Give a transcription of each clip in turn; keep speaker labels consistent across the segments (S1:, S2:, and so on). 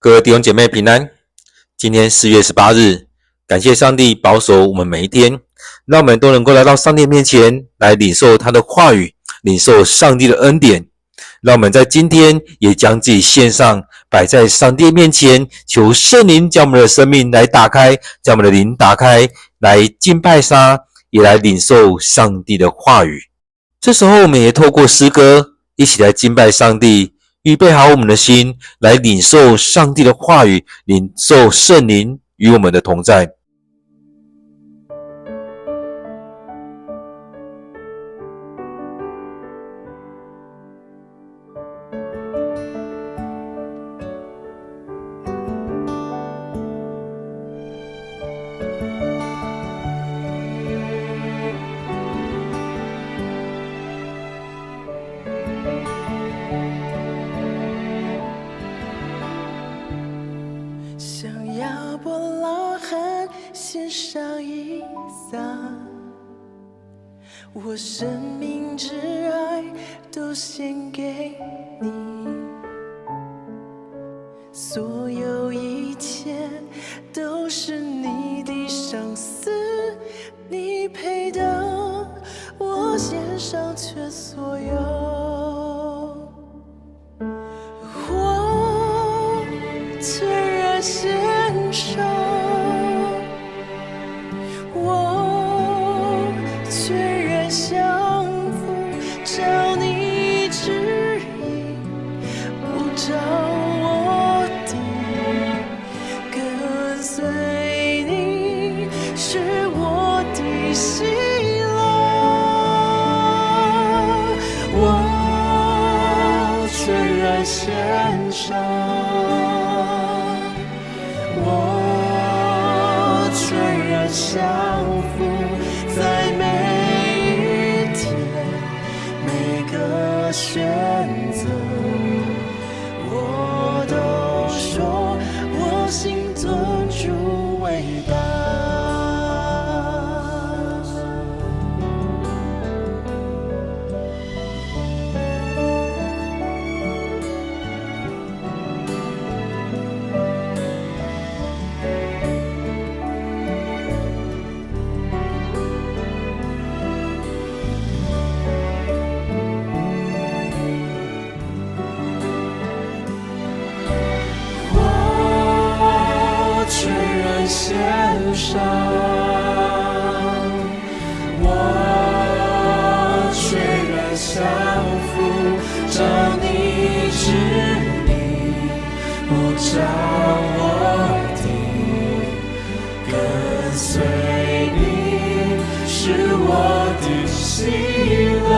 S1: 各位弟兄姐妹平安，今天4月18日，感谢上帝保守我们每一天，让我们都能够来到上帝面前，来领受他的话语，领受上帝的恩典。让我们在今天也将自己献上，摆在上帝面前，求圣灵将我们的生命来打开，将我们的灵打开，来敬拜他，也来领受上帝的话语。这时候我们也透过诗歌一起来敬拜上帝，预备好我们的心，来领受上帝的话语，领受圣灵与我们的同在。
S2: 献上以撒，我生命之爱都献给你，所有一切都是你的赏赐，你配得我献上全所有。我全然献上，献上，我全然降服，在每一天每个选择，我都说我心尊主伟大。献上，我全然降服，照你旨意，不照我的，跟随你是我的喜乐。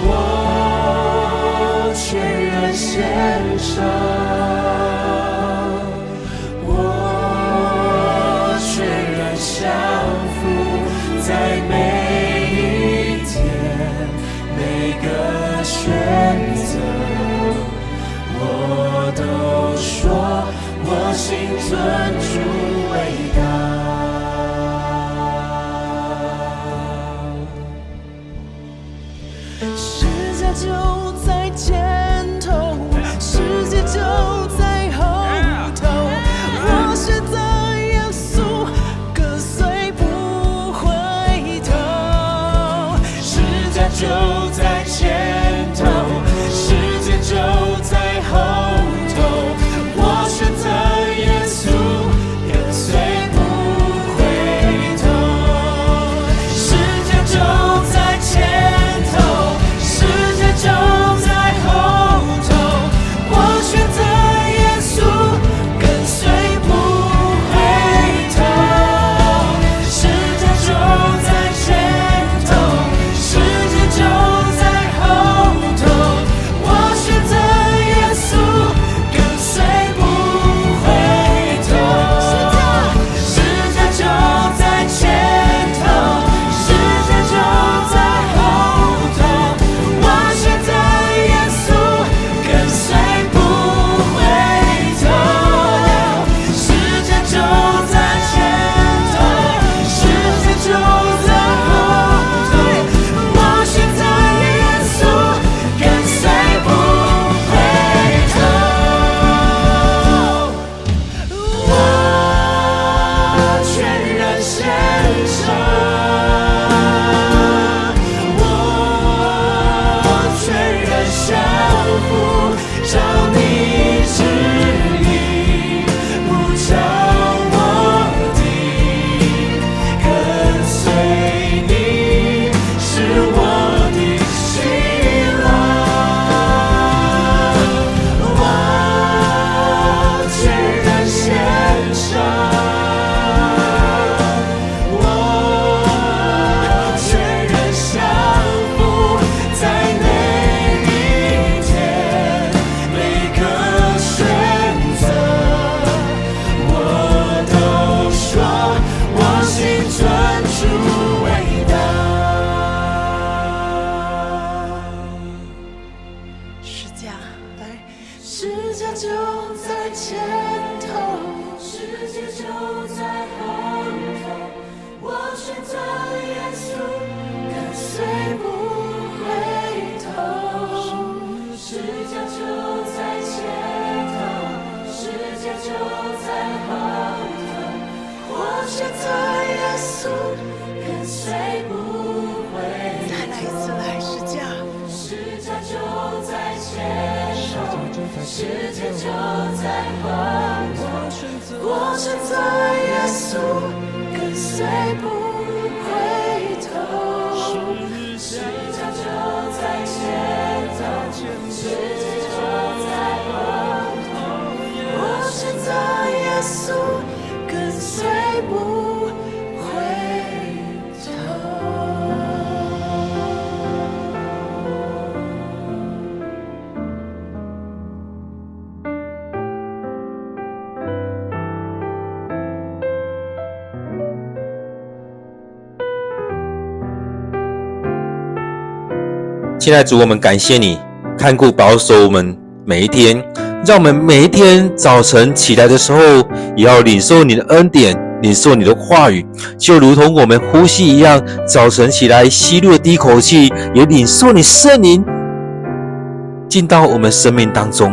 S2: 我全然献上。在每一天每个选择，我都说我心尊主伟大。世界就在前头，世界就在后头，我选择耶稣，跟随不回头。世界就在前头，世界就在后头，我选择耶稣，稣，跟随不回头。再来一次，来十架，十架就在前头，十架就在后头。我选择耶稣，跟随不回头。十架就在前头，十架就在后头。我选择耶稣，跟随不回头。
S1: 亲爱的主，我们感谢你看顾保守我们每一天，让我们每一天早晨起来的时候，也要领受你的恩典，领受你的话语，就如同我们呼吸一样，早晨起来吸入的第一口气，也领受你圣灵进到我们生命当中。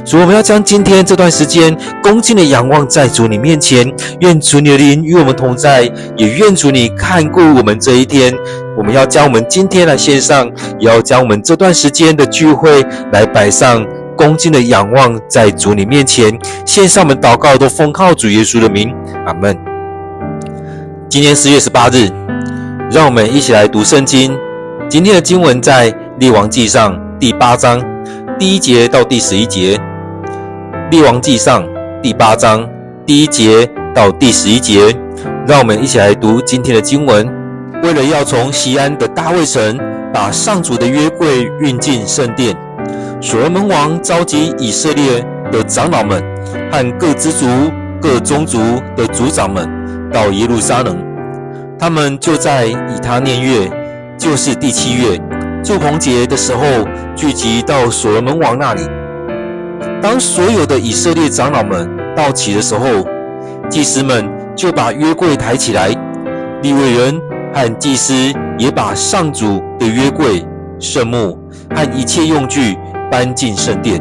S1: 主，我们要将今天这段时间恭敬的仰望在主你面前，愿主你的灵与我们同在，也愿主你看顾我们这一天。我们要将我们今天来献上，也要将我们这段时间的聚会来摆上，恭敬的仰望在主你面前，献上我们祷告都奉靠主耶稣的名，阿们。今天4月18日，让我们一起来读圣经。今天的经文在列王纪上第8章第1节到第11节。列王纪上第8章第1节到第11节，让我们一起来读今天的经文。为了要从锡安的大卫城把上主的约柜运进圣殿，所罗门王召集以色列的长老们和各支族、各宗族的族长们到耶路撒冷。他们就在以他念月，就是第7月住棚节的时候，聚集到所罗门王那里。当所有的以色列长老们到齐的时候，祭司们就把约柜抬起来，利未人和祭司也把上主的约柜、圣幕和一切用具搬进圣殿。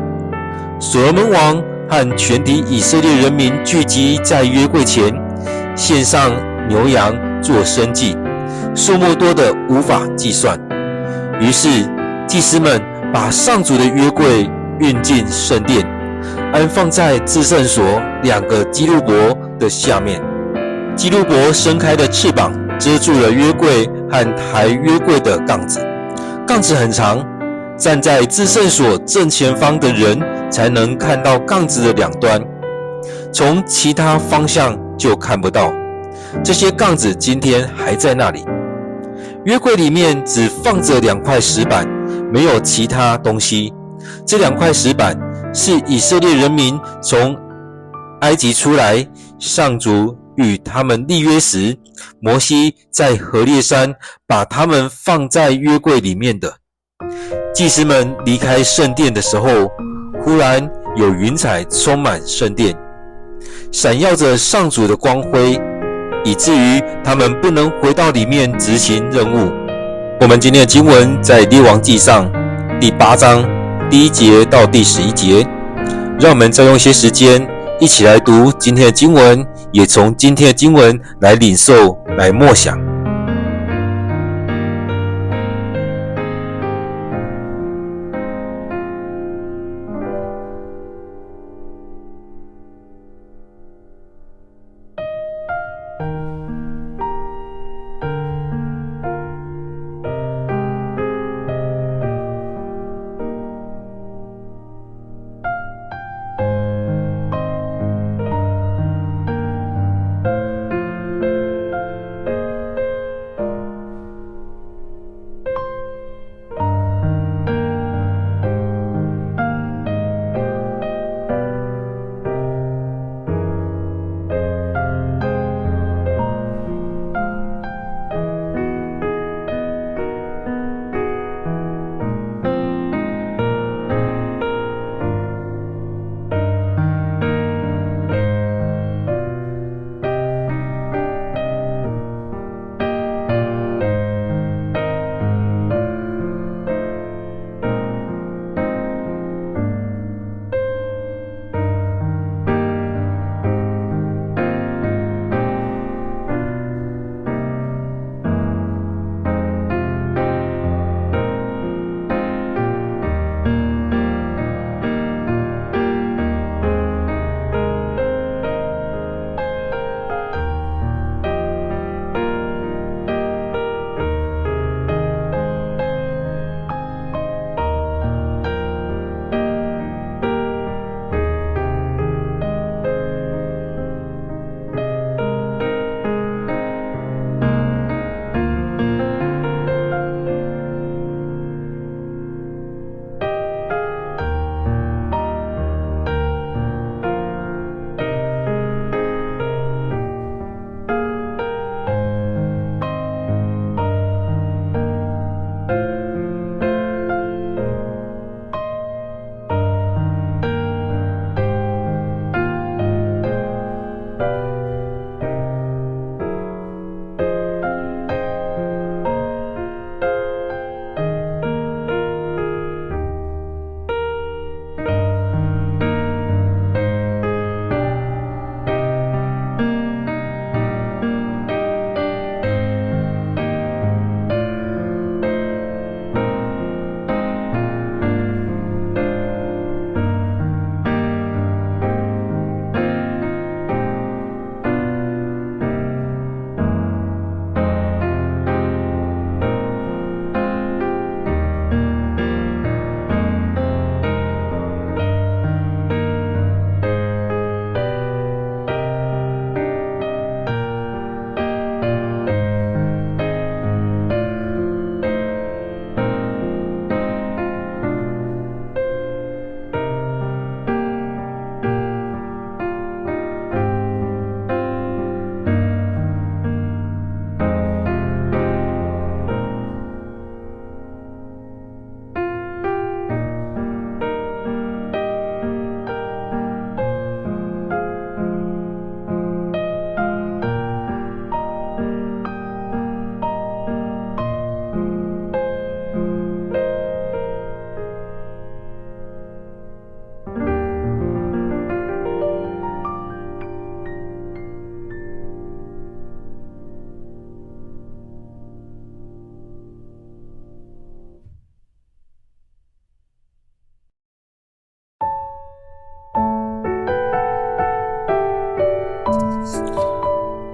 S1: 所罗门王和全体以色列人民聚集在约柜前，献上牛羊做牲祭，数目多得无法计算。于是祭司们把上主的约柜运进圣殿，安放在至圣所2个基路伯的下面。基路伯伸开的翅膀遮住了约柜和抬约柜的杠子，杠子很长，站在至圣所正前方的人才能看到杠子的两端，从其他方向就看不到。这些杠子今天还在那里。约柜里面只放着2块石板，没有其他东西。这2块石板是以色列人民从埃及出来，上主与他们立约时，摩西在何烈山把他们放在约柜里面的。祭司们离开圣殿的时候，忽然有云彩充满圣殿，闪耀着上主的光辉，以至于他们不能回到里面执行任务。我们今天的经文在列王纪上第8章第1节到第11节，让我们再用一些时间一起来读今天的经文，也从今天的经文来领受、来默想。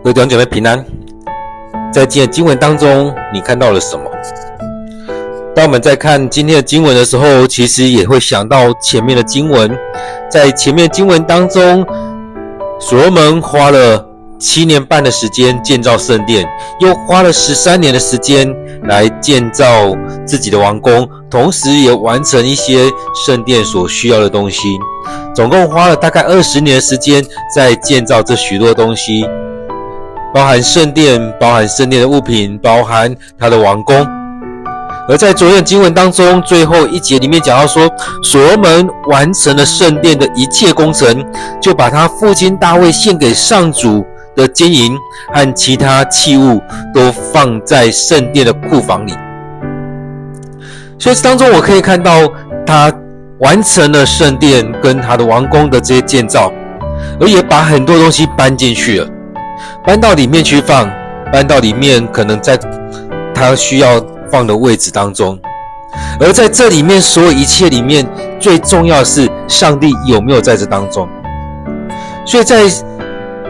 S1: 各位弟兄姐妹平安。在今天的经文当中，你看到了什么？当我们在看今天的经文的时候，其实也会想到前面的经文。在前面的经文当中，所罗门花了7年半的时间建造圣殿，又花了13年的时间来建造自己的王宫，同时也完成一些圣殿所需要的东西。总共花了大概20年的时间在建造这许多东西，包含圣殿，包含圣殿的物品，包含他的王宫。而在昨天的经文当中，最后一节里面讲到说，所罗门完成了圣殿的一切工程，就把他父亲大卫献给上主的金银和其他器物都放在圣殿的库房里。所以当中我可以看到他完成了圣殿跟他的王宫的这些建造，而也把很多东西搬进去了，搬到里面去放，搬到里面可能在他需要放的位置当中。而在这里面所有一切里面，最重要的是上帝有没有在这当中。所以在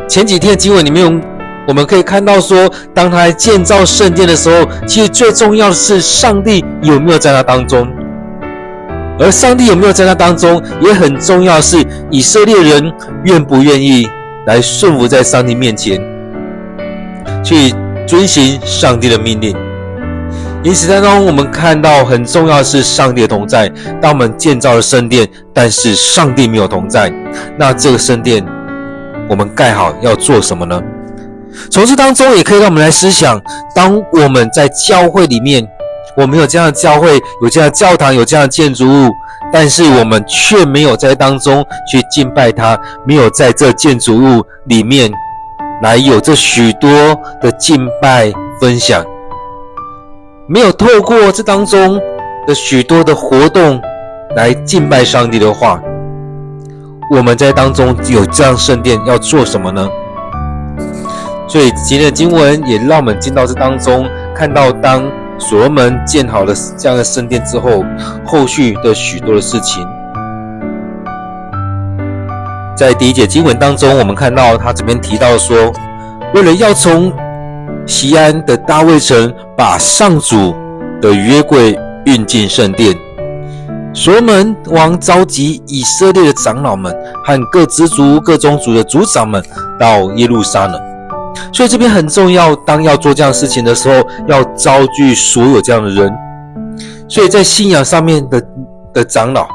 S1: 前几天的经文里面，我们可以看到说，当他建造圣殿的时候，其实最重要的是上帝有没有在那当中。而上帝有没有在那当中，也很重要的是以色列人愿不愿意来顺服在上帝面前，去遵行上帝的命令。因此当中我们看到很重要的是上帝的同在。当我们建造了圣殿，但是上帝没有同在，那这个圣殿我们盖好要做什么呢？从这当中也可以让我们来思想，当我们在教会里面，我们有这样的教会，有这样的教堂，有这样的建筑物，但是我们却没有在当中去敬拜他，没有在这建筑物里面来有这许多的敬拜分享，没有透过这当中的许多的活动来敬拜上帝的话，我们在当中有这样圣殿要做什么呢？所以今天的经文也让我们进到这当中，看到当所罗门建好了这样的圣殿之后，后续的许多的事情。在第一节经文当中，我们看到他这边提到说，为了要从锡安的大卫城把上主的约柜运进圣殿，所罗门王召集以色列的长老们和各支族各宗族的族长们到耶路撒冷。所以这边很重要，当要做这样的事情的时候，要召聚所有这样的人。所以在信仰上面的长老，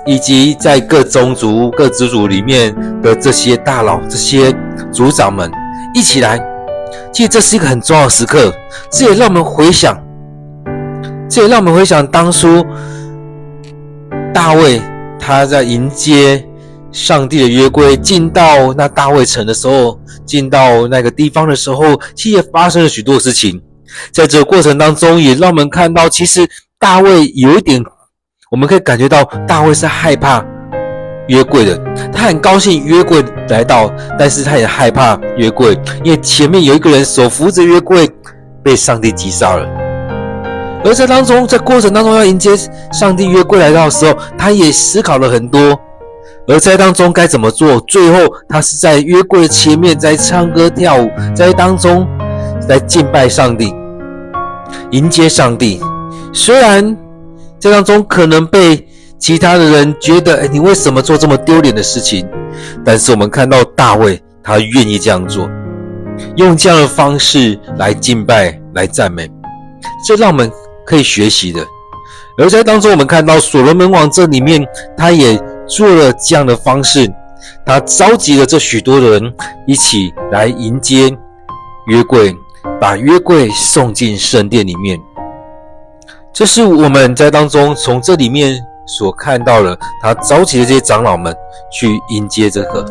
S1: 以及在各宗族各支族里面的这些大佬这些族长们一起来，其实这是一个很重要的时刻。这也让我们回想当初大卫他在迎接上帝的约柜进到那大卫城的时候，进到那个地方的时候，其实也发生了许多事情。在这个过程当中，也让我们看到，其实大卫有一点，我们可以感觉到大卫是害怕约柜的。他很高兴约柜来到，但是他也害怕约柜，因为前面有一个人手扶着约柜被上帝击杀了。而在过程当中要迎接上帝约柜来到的时候，他也思考了很多。而在当中该怎么做？最后他是在约柜的前面，在唱歌跳舞，在当中来敬拜上帝，迎接上帝。虽然在当中可能被其他的人觉得，你为什么做这么丢脸的事情？但是我们看到大卫，他愿意这样做，用这样的方式来敬拜，来赞美，这让我们可以学习的。而在当中我们看到所罗门王这里面，他也做了这样的方式，他召集了这许多的人一起来迎接约柜，把约柜送进圣殿里面。这是我们在当中从这里面所看到的，他召集的这些长老们去迎接这个，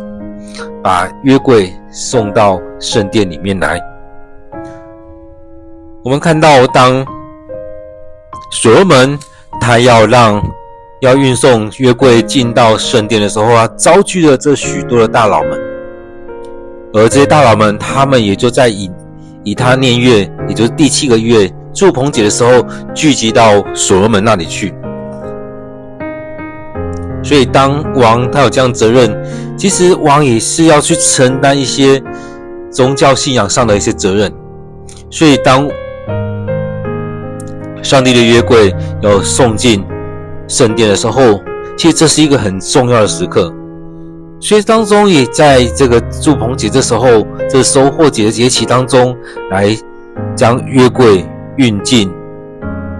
S1: 把约柜送到圣殿里面来。我们看到当所罗门他要运送约柜进到圣殿的时候，他召集了这许多的大佬们，而这些大佬们他们也就在以他念月，也就是第7个月住棚节的时候聚集到所罗门那里去。所以当王他有这样的责任，其实王也是要去承担一些宗教信仰上的一些责任。所以当上帝的约柜要送进圣殿的时候，其实这是一个很重要的时刻。所以当中也在这个住棚节这时候，这收获节的节期当中，来将约柜运进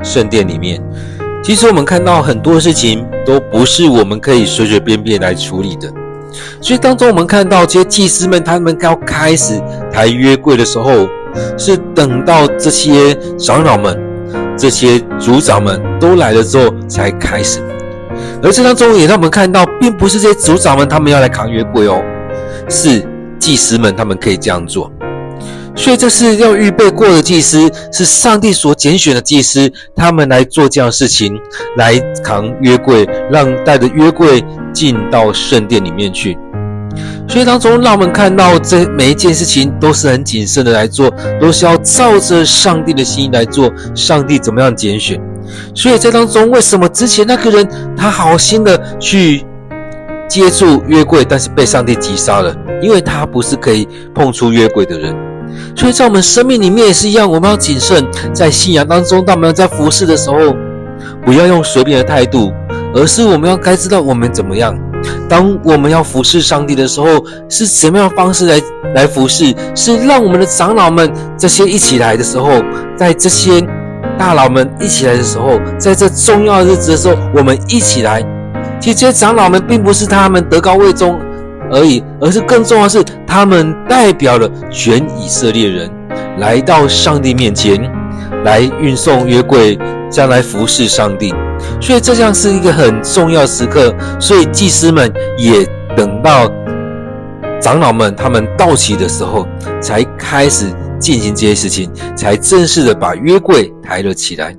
S1: 圣殿里面。其实我们看到很多事情都不是我们可以随随便便来处理的。所以当中我们看到这些祭司们，他们要开始抬约柜的时候，是等到这些长老们、这些族长们都来了之后才开始。而这当中也让我们看到，并不是这些族长们他们要来扛约柜哦，是祭司们他们可以这样做。所以这是要预备过的祭司，是上帝所拣选的祭司，他们来做这样的事情，来扛约柜，让带着约柜进到圣殿里面去。所以当中让我们看到，这每一件事情都是很谨慎的来做，都是要照着上帝的心意来做，上帝怎么样拣选。所以在当中，为什么之前那个人他好心的去接触约柜，但是被上帝击杀了？因为他不是可以碰触约柜的人。所以在我们生命里面也是一样，我们要谨慎，在信仰当中，当我们在服事的时候，不要用随便的态度，而是我们要该知道我们怎么样。当我们要服事上帝的时候，是什么样的方式来服事？是让我们的长老们这些一起来的时候，在这些大佬们一起来的时候，在这重要的日子的时候，我们一起来。其实这些长老们并不是他们德高位重而已，而是更重要的是，他们代表了全以色列人来到上帝面前，来运送约柜，将来服侍上帝。所以这样是一个很重要的时刻。所以祭司们也等到长老们他们到齐的时候，才开始进行这些事情，才正式的把约柜抬了起来。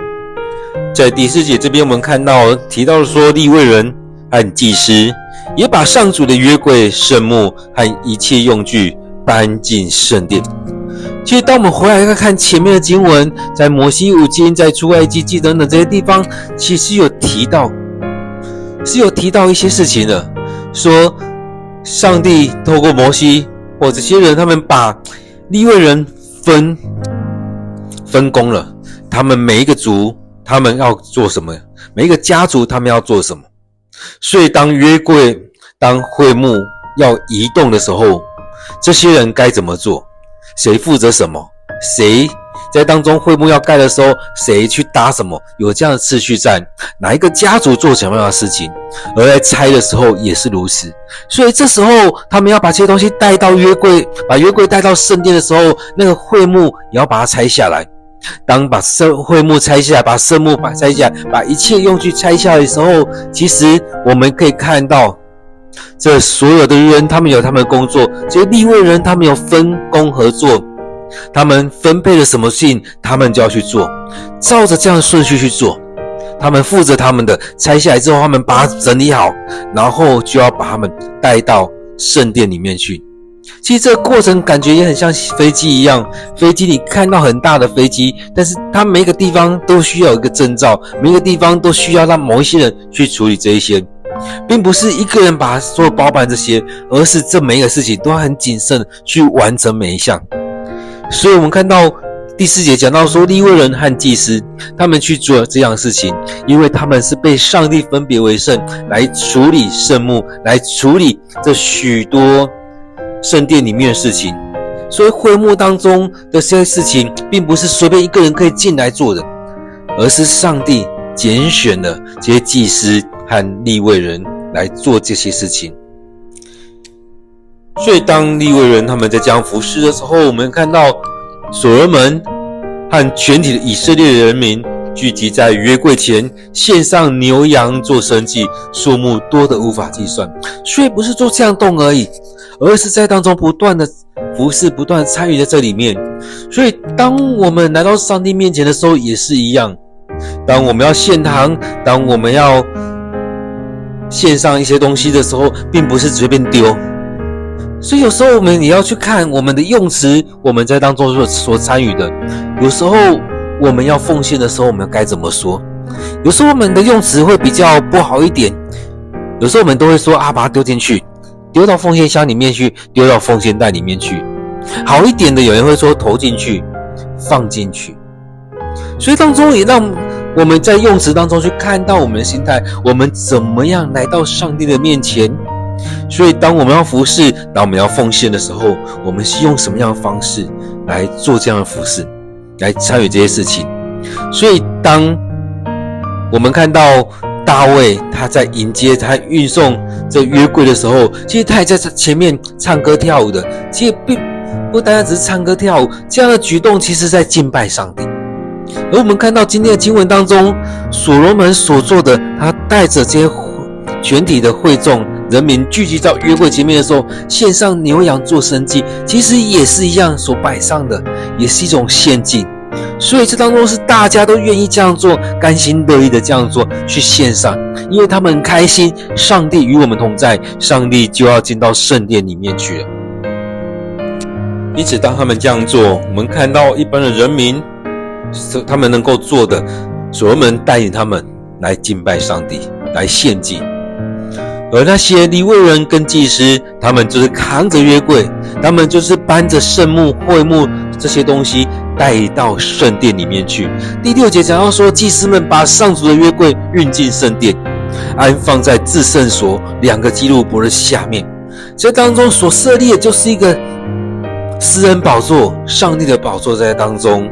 S1: 在第4节这边，我们看到提到说，利未人和祭司也把上主的约柜、圣幕和一切用具搬进圣殿。其实当我们回来看前面的经文，在摩西五经、在出埃及记等等这些地方，其实有提到一些事情的，说上帝透过摩西或这些人，他们把利未人分工了，他们每一个族他们要做什么，每一个家族他们要做什么。所以当约柜、当会幕要移动的时候，这些人该怎么做？谁负责什么？谁在当中会幕要盖的时候，谁去搭什么？有这样的次序在，哪一个家族做什么样的事情？而在拆的时候也是如此。所以这时候他们要把这些东西带到约柜，把约柜带到圣殿的时候，那个会幕也要把它拆下来。当把会幕拆下来，把圣幕拆下来，把一切用具拆下来的时候，其实我们可以看到，这所有的人他们有他们的工作，这些利未人他们有分工合作，他们分配了什么事情，他们就要去做，照着这样的顺序去做。他们负责他们的，拆下来之后他们把它整理好，然后就要把他们带到圣殿里面去。其实这个过程感觉也很像飞机一样，飞机你看到很大的飞机，但是它每个地方都需要有一个证照，每个地方都需要让某一些人去处理这一些，并不是一个人把所有包办这些，而是这每一个事情都要很谨慎去完成每一项。所以我们看到第4节讲到说，利未人和祭司他们去做这样的事情，因为他们是被上帝分别为圣，来处理圣幕，来处理这许多圣殿里面的事情。所以会幕当中的这些事情并不是随便一个人可以进来做的，而是上帝拣选了这些祭司和利未人来做这些事情。所以当利未人他们在这样服侍的时候，我们看到所罗门和全体的以色列人民聚集在约柜前，献上牛羊做牲祭，数目多得无法计算。所以不是做这样动而已，而是在当中不断的服侍，不断的参与在这里面。所以当我们来到上帝面前的时候也是一样，当我们要献堂，当我们要献上一些东西的时候，并不是随便丢。所以有时候我们也要去看我们的用词，我们在当中所参与的。有时候我们要奉献的时候，我们该怎么说？有时候我们的用词会比较不好一点，有时候我们都会说把它丢进去，丢到奉献箱里面去，丢到奉献袋里面去。好一点的有人会说投进去，放进去。所以当中也让我们在用词当中去看到我们的心态，我们怎么样来到上帝的面前。所以当我们要服侍，当我们要奉献的时候，我们是用什么样的方式来做这样的服侍，来参与这些事情。所以当我们看到大卫他在迎接他运送这约柜的时候，其实他也在前面唱歌跳舞的，其实并不单单只是唱歌跳舞，这样的举动其实在敬拜上帝。而我们看到今天的经文当中，所罗门所做的，他带着这些全体的会众人民聚集到约柜前面的时候，献上牛羊做牲祭，其实也是一样所摆上的，也是一种献祭。所以这当中是大家都愿意这样做，甘心乐意的这样做，去献上，因为他们很开心，上帝与我们同在，上帝就要进到圣殿里面去了。因此当他们这样做，我们看到一般的人民他们能够做的，所罗门带领他们来敬拜上帝，来献祭。而那些利未人跟祭司，他们就是扛着约柜，他们就是搬着圣幕、会幕这些东西带到圣殿里面去。第6节讲到说，祭司们把上主的约柜运进圣殿，安放在至圣所2个基路伯的下面。这当中所设立的就是一个施恩宝座，上帝的宝座在当中，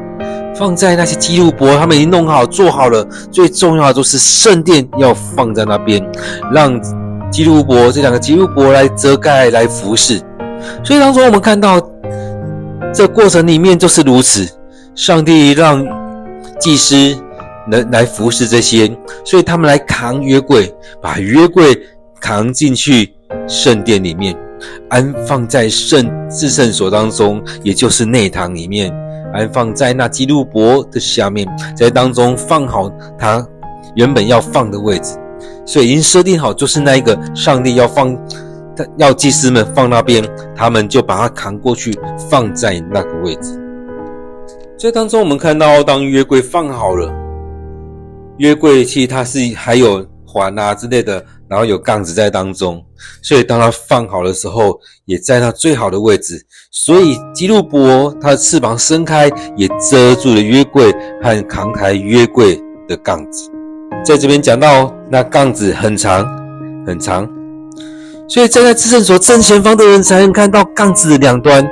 S1: 放在那些基路伯，他们已经弄好做好了。最重要的就是圣殿要放在那边，让基路伯这2个基路伯来遮盖来服侍。所以当中我们看到这过程里面就是如此，上帝让祭司来服侍这些，所以他们来扛约柜，把约柜扛进去圣殿里面，安放在至圣所当中，也就是内堂里面，安放在那基路伯的下面，在当中放好他原本要放的位置。所以已经设定好，就是那一个上帝要祭司们放那边，他们就把它扛过去，放在那个位置。这当中我们看到，当约柜放好了，约柜其实它是还有环啊之类的，然后有杠子在当中，所以当它放好的时候，也在它最好的位置。所以基路伯它的翅膀伸开，也遮住了约柜和扛抬约柜的杠子。在这边讲到那杠子很长很长，所以站在至圣所正前方的人才能看到杠子的两端。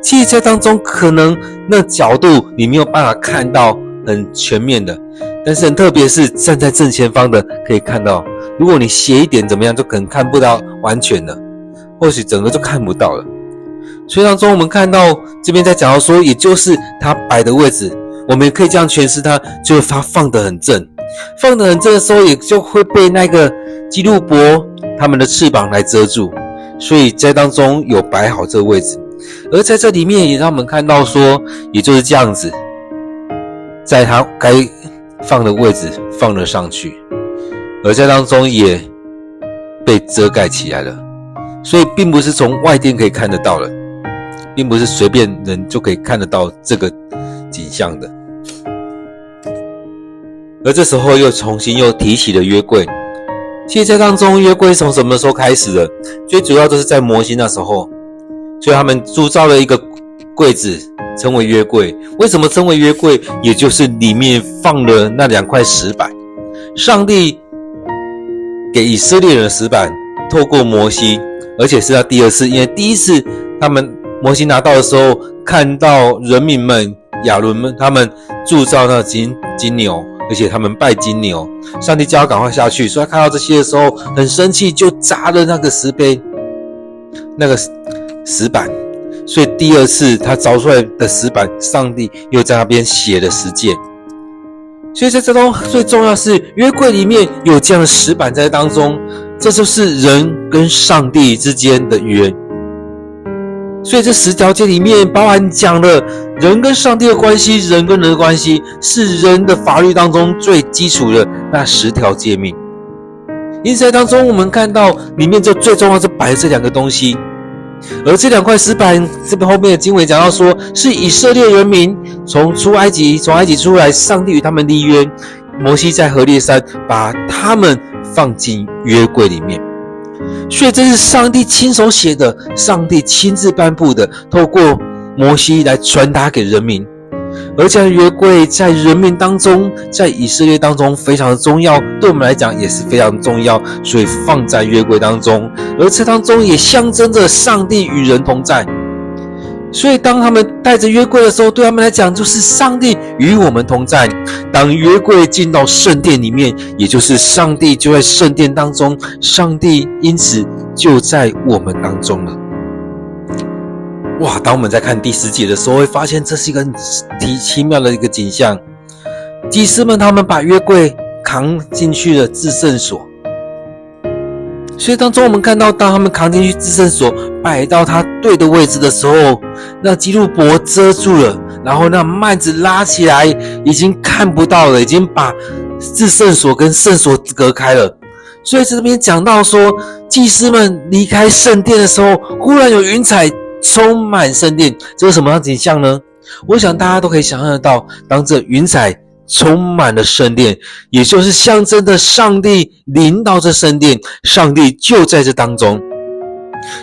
S1: 其实在当中可能那角度你没有办法看到很全面的，但是很特别是站在正前方的可以看到，如果你斜一点怎么样就可能看不到完全的，或许整个就看不到了。所以当中我们看到这边在讲到说，也就是他摆的位置，我们也可以这样诠释它，就是他放得很正，放得很正的时候，也就会被那个基路伯他们的翅膀来遮住，所以在当中有摆好这个位置。而在这里面也让我们看到说，也就是这样子，在他该放的位置放了上去，而在当中也被遮盖起来了，所以并不是从外殿可以看得到的，并不是随便人就可以看得到这个景象的。而这时候又重新提起了约柜。其实在当中约柜从什么时候开始的？最主要就是在摩西那时候，所以他们铸造了一个柜子称为约柜。为什么称为约柜？也就是里面放了那2块石板，上帝给以色列人的石板，透过摩西，而且是他第2次，因为第1次摩西拿到的时候，看到人民们亚伦们他们铸造那金牛，而且他们拜金牛，上帝叫他赶快下去，所以他看到这些的时候很生气，就砸了那个石碑，那个石板。所以第2次他凿出来的石板，上帝又在那边写了10诫。所以在这中最重要的是约柜里面有这样的石板在当中，这就是人跟上帝之间的约。所以这10条诫里面包含讲了人跟上帝的关系，人跟人的关系是人的法律当中最基础的那10条诫命。因此在当中我们看到里面就最重要是摆了这2个东西。而这2块石板，这边后面的经文讲到说，是以色列人民从埃及出来，上帝与他们立约，摩西在何烈山把他们放进约柜里面。所以这是上帝亲手写的，上帝亲自颁布的，透过摩西来传达给人民。而这样的约柜在人民当中，在以色列当中非常的重要，对我们来讲也是非常重要，所以放在约柜当中。而这当中也象征着上帝与人同在。所以当他们带着约柜的时候，对他们来讲就是上帝与我们同在。当约柜进到圣殿里面，也就是上帝就在圣殿当中，上帝因此就在我们当中了。哇！当我们在看第10节的时候，会发现这是一个很奇妙的一个景象。祭司们他们把约柜扛进去了至圣所，所以当中我们看到，当他们扛进去至圣所，摆到他对的位置的时候，那基路伯遮住了，然后那幔子拉起来，已经看不到了，已经把至圣所跟圣所隔开了。所以这边讲到说，祭司们离开圣殿的时候，忽然有云彩充满圣殿，这是什么样的景象呢？我想大家都可以想象得到，当这云彩充满了圣殿，也就是象征的上帝临到这圣殿，上帝就在这当中。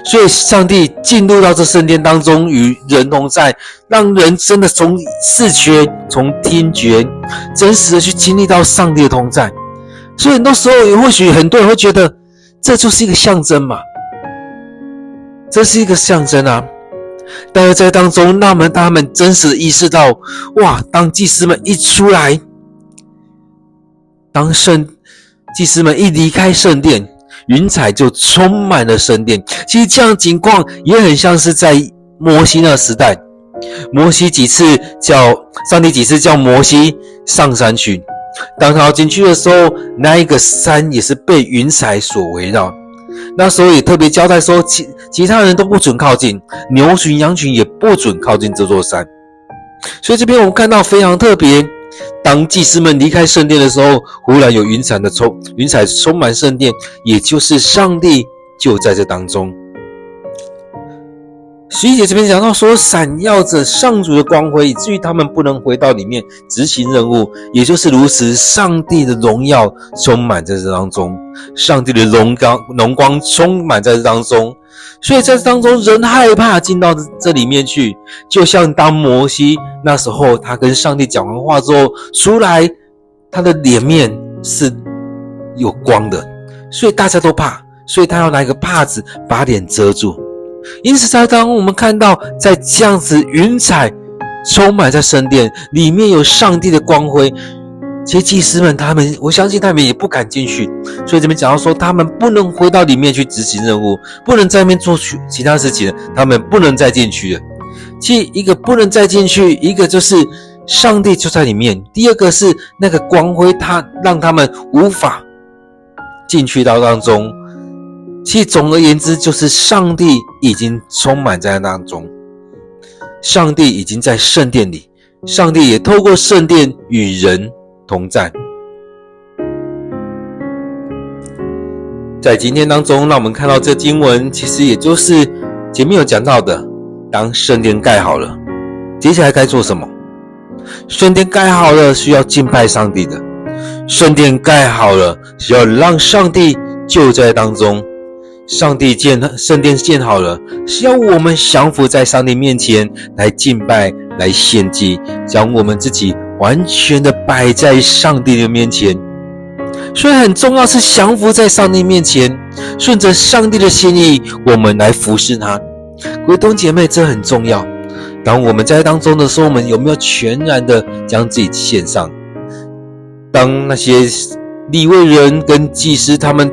S1: 所以上帝进入到这圣殿当中，与人同在，让人真的从视觉、从听觉，真实的去经历到上帝的同在。所以很多时候，也或许很多人会觉得，这就是一个象征嘛，这是一个象征啊。但是在当中，让他们真实的意识到，哇！当祭司们一出来，当祭司们一离开圣殿，云彩就充满了圣殿。其实这样的情况也很像是在摩西那个时代，上帝几次叫摩西上山去，当他要进去的时候，那一个山也是被云彩所围绕。那时候也特别交代说，其他人都不准靠近，牛群羊群也不准靠近这座山。所以这边我们看到非常特别，当祭司们离开圣殿的时候，忽然有云彩充满圣殿，也就是上帝就在这当中。11节这边讲到说，闪耀着上主的光辉，以至于他们不能回到里面执行任务，也就是如此，上帝的荣耀充满在这当中，上帝的荣光充满在这当中。所以在这当中，人害怕进到这里面去，就像当摩西那时候他跟上帝讲完话之后出来，他的脸面是有光的，所以大家都怕，所以他要拿一个帕子把脸遮住。因此在当我们看到，在这样子云彩充满在圣殿里面，有上帝的光辉，其实祭司们我相信他们也不敢进去。所以这边讲到说，他们不能回到里面去执行任务，不能在那边做其他事情，他们不能再进去了。其实一个不能再进去，一个就是上帝就在里面，第二个是那个光辉它让他们无法进去到当中。其实总而言之，就是上帝已经充满在当中，上帝已经在圣殿里，上帝也透过圣殿与人同在。在今天当中，让我们看到这经文，其实也就是前面有讲到的，当圣殿盖好了，接下来该做什么？圣殿盖好了，需要敬拜上帝的，圣殿盖好了，需要让上帝就在当中。圣殿建好了，是要我们降服在上帝面前来敬拜，来献祭，将我们自己完全的摆在上帝的面前。所以很重要是降服在上帝面前，顺着上帝的心意，我们来服侍他。各位弟兄姐妹，这很重要。当我们在当中的时候，我们有没有全然的将自己献上？当那些利未人跟祭司他们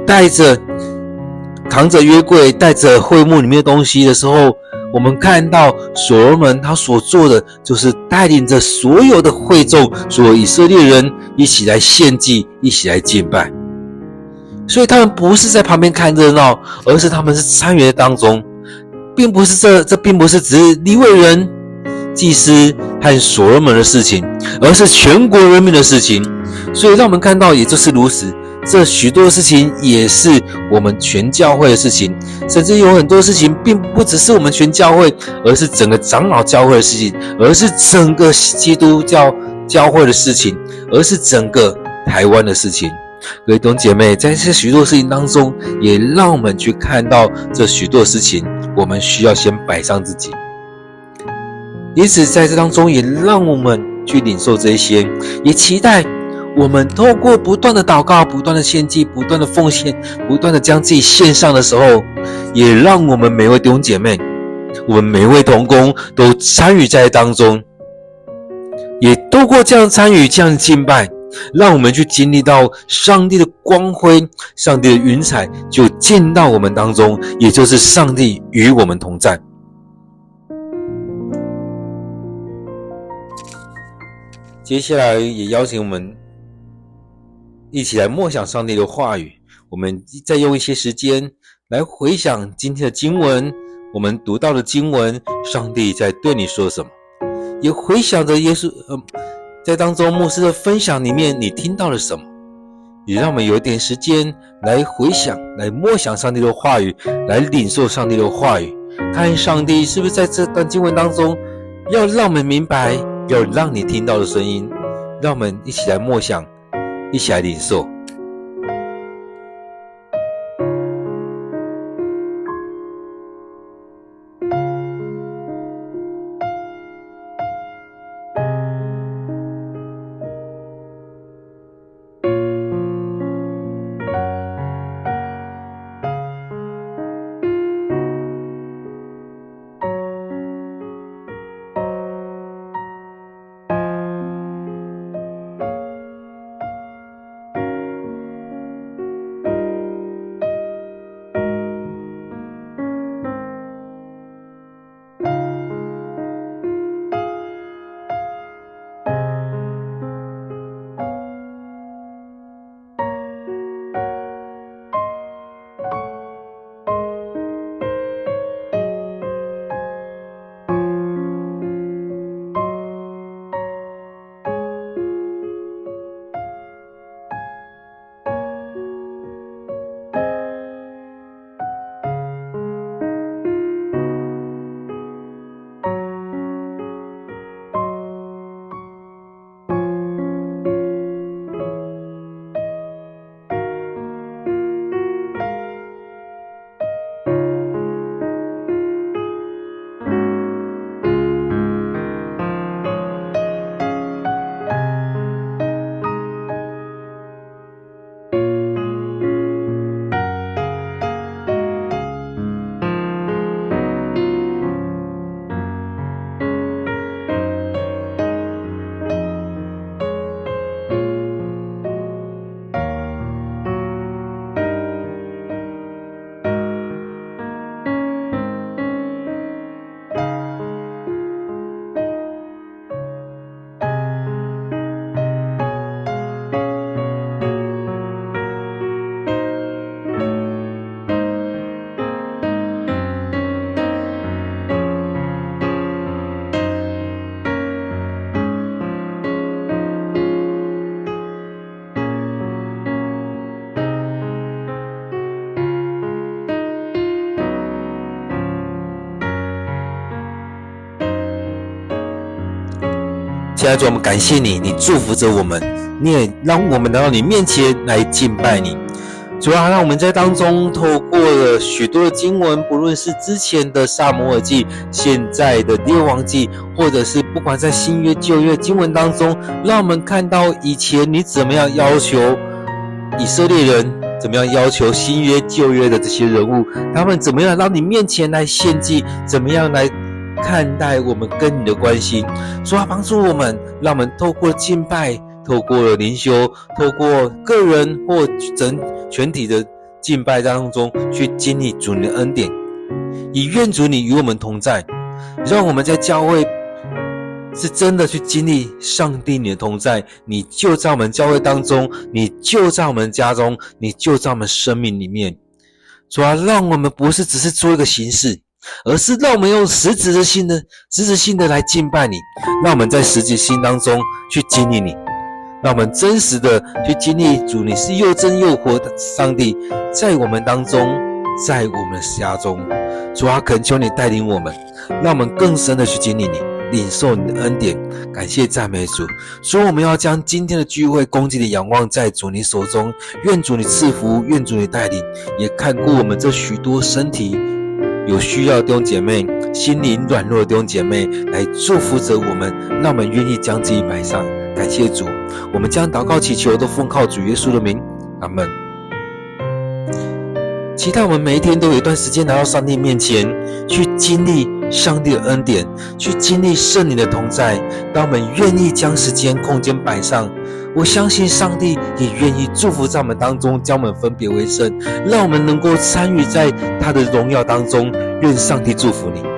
S1: 扛着约柜，带着会幕里面的东西的时候，我们看到所罗门他所做的就是带领着所有的会众，所有以色列人一起来献祭，一起来敬拜。所以他们不是在旁边看热闹，而是他们是参与在当中，并不是这并不是只是利未人、祭司和所罗门的事情，而是全国人民的事情。所以让我们看到，也就是如此。这许多事情也是我们全教会的事情，甚至有很多事情并不只是我们全教会，而是整个长老教会的事情，而是整个基督教教会的事情，而是整个台湾的事情。各位弟兄姐妹，在这许多事情当中，也让我们去看到这许多事情，我们需要先摆上自己。因此在这当中也让我们去领受这些，也期待我们透过不断的祷告，不断的献祭，不断的奉献，不断的将自己献上的时候，也让我们每位弟兄姐妹，我们每位同工都参与在当中，也透过这样参与，这样的敬拜，让我们去经历到上帝的光辉，上帝的云彩就进到我们当中，也就是上帝与我们同在。接下来也邀请我们一起来默想上帝的话语，我们再用一些时间来回想今天的经文，我们读到的经文，上帝在对你说什么，也回想着耶稣在当中牧师的分享里面你听到了什么，也让我们有一点时间来回想，来默想上帝的话语，来领受上帝的话语，看上帝是不是在这段经文当中要让我们明白，要让你听到的声音，让我们一起来默想，一起来领受。亲爱的主，我们感谢你，你祝福着我们，你也让我们来到你面前来敬拜你。主啊，让我们在当中透过了许多的经文，不论是之前的撒母耳记，现在的列王记，或者是不管在新约旧约经文当中，让我们看到以前你怎么样要求以色列人，怎么样要求新约旧约的这些人物，他们怎么样到你面前来献祭，怎么样来看待我们跟你的关系。主啊，帮助我们，让我们透过敬拜，透过了灵修，透过个人或全体的敬拜当中去经历主你的恩典，以愿主你与我们同在，让我们在教会是真的去经历上帝你的同在，你就在我们教会当中，你就在我们家中，你就在我们生命里面。主啊，让我们不是只是做一个形式，而是让我们用实质性的来敬拜你，让我们在实质性当中去经历你，让我们真实的去经历主你是又真又活的上帝，在我们当中，在我们的家中。主啊，恳求你带领我们，让我们更深的去经历你，领受你的恩典。感谢赞美主。所以我们要将今天的聚会恭敬的仰望在主你手中，愿主你赐福，愿主你带领，也看顾我们这许多身体有需要的弟兄姐妹，心灵软弱的弟兄姐妹来祝福着我们，让我们愿意将自己摆上。感谢主，我们将祷告祈求都奉靠主耶稣的名，阿们。期待我们每一天都有一段时间来到上帝面前，去经历上帝的恩典，去经历圣灵的同在。当我们愿意将时间空间摆上，我相信上帝也愿意祝福在我们当中，将我们分别为圣，让我们能够参与在他的荣耀当中。愿上帝祝福你。